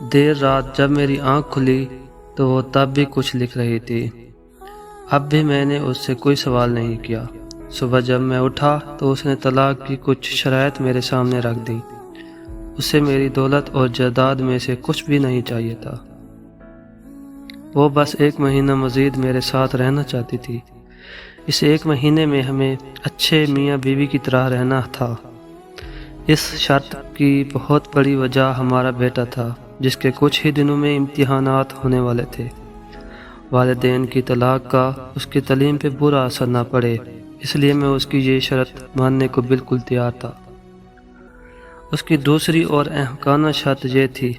دیر رات جب میری آنکھ کھلی تو وہ تب بھی کچھ لکھ رہی تھی۔ اب بھی میں نے اس سے کوئی سوال نہیں کیا۔ صبح جب میں اٹھا تو اس نے طلاق کی کچھ شرائط میرے سامنے رکھ دی۔ اسے میری دولت اور جائیداد میں سے کچھ بھی نہیں چاہیے تھا۔ وہ بس 1 مہینہ مزید میرے ساتھ رہنا چاہتی تھی۔ اس 1 مہینے میں ہمیں اچھے میاں بیوی کی طرح رہنا تھا۔ اس شرط کی بہت بڑی وجہ ہمارا بیٹا تھا، جس کے کچھ ہی دنوں میں امتحانات ہونے والے تھے۔ والدین کی طلاق کا اس کی تعلیم پہ برا اثر نہ پڑے، اس لیے میں اس کی یہ شرط ماننے کو بالکل تیار تھا۔ اس کی دوسری اور احمقانہ شرط یہ تھی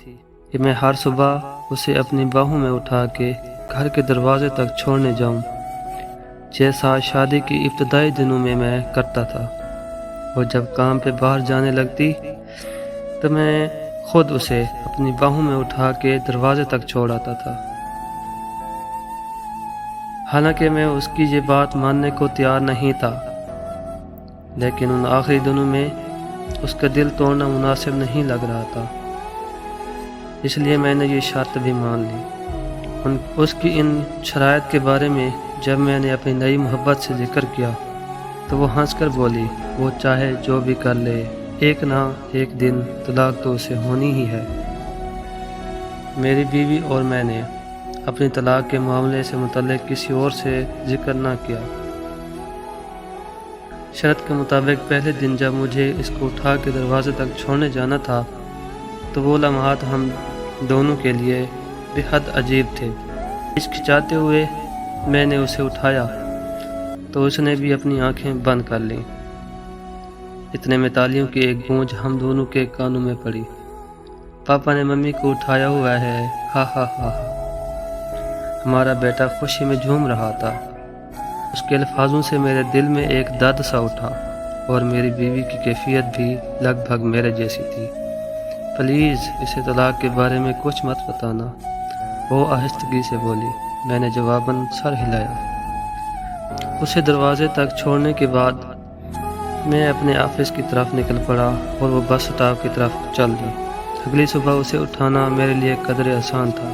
کہ میں ہر صبح اسے اپنی باہوں میں اٹھا کے گھر کے دروازے تک چھوڑنے جاؤں، جیسا شادی کی ابتدائی دنوں میں میں کرتا تھا۔ اور جب کام پہ باہر جانے لگتی تو میں خود اسے اپنی باہوں میں اٹھا کے دروازے تک چھوڑ آتا تھا۔ حالانکہ میں اس کی یہ بات ماننے کو تیار نہیں تھا، لیکن ان آخری دنوں میں اس کا دل توڑنا مناسب نہیں لگ رہا تھا، اس لیے میں نے یہ شرط بھی مان لی۔ اس کی ان شرائط کے بارے میں جب میں نے اپنی نئی محبت سے ذکر کیا تو وہ ہنس کر بولی، وہ چاہے جو بھی کر لے، ایک نہ ایک دن طلاق تو اسے ہونی ہی ہے۔ میری بیوی اور میں نے اپنی طلاق کے معاملے سے متعلق کسی اور سے ذکر نہ کیا۔ شرط کے مطابق پہلے دن جب مجھے اس کو اٹھا کے دروازے تک چھوڑنے جانا تھا تو وہ لمحات ہم دونوں کے لیے بے حد عجیب تھے۔ ہچکچاتے ہوئے میں نے اسے اٹھایا تو اس نے بھی اپنی آنکھیں بند کر لیں۔ اتنے میں تالیوں کی ایک گونج ہم دونوں کے کانوں میں پڑی۔ پاپا نے ممی کو اٹھایا ہوا ہے، ہا ہا ہا۔ ہمارا بیٹا خوشی میں جھوم رہا تھا۔ اس کے الفاظوں سے میرے دل میں ایک درد سا اٹھا، اور میری بیوی کی کیفیت بھی لگ بھگ میرے جیسی تھی۔ پلیز اسے طلاق کے بارے میں کچھ مت بتانا، وہ آہستگی سے بولی۔ میں نے جواباً سر ہلایا۔ اسے دروازے تک چھوڑنے کے بعد میں اپنے آفس کی طرف نکل پڑا اور وہ بس سٹاپ کی طرف چل دی۔ اگلی صبح اسے اٹھانا میرے لیے قدرے آسان تھا،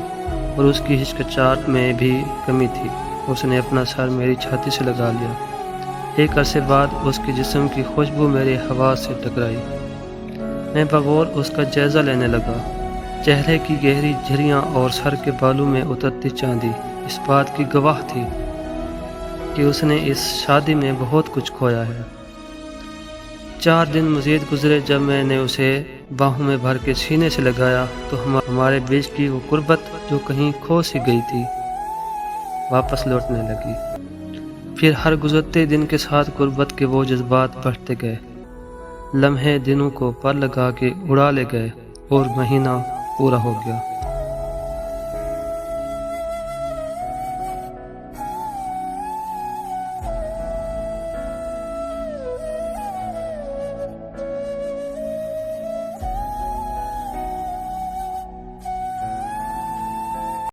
اور اس کی ہچکچاہٹ میں بھی کمی تھی۔ اس نے اپنا سر میری چھاتی سے لگا لیا۔ ایک عرصے بعد اس کے جسم کی خوشبو میرے حواس سے ٹکرائی۔ میں بغور اس کا جائزہ لینے لگا۔ چہرے کی گہری جھریاں اور سر کے بالوں میں اترتی چاندی اس بات کی گواہ تھی کہ اس نے اس شادی میں بہت کچھ کھویا ہے۔ 4 دن مزید گزرے جب میں نے اسے باہوں میں بھر کے سینے سے لگایا تو ہمارے بیچ کی وہ قربت جو کہیں کھو سی گئی تھی واپس لوٹنے لگی۔ پھر ہر گزرتے دن کے ساتھ قربت کے وہ جذبات بڑھتے گئے۔ لمحے دنوں کو پر لگا کے اڑا لے گئے اور مہینہ پورا ہو گیا۔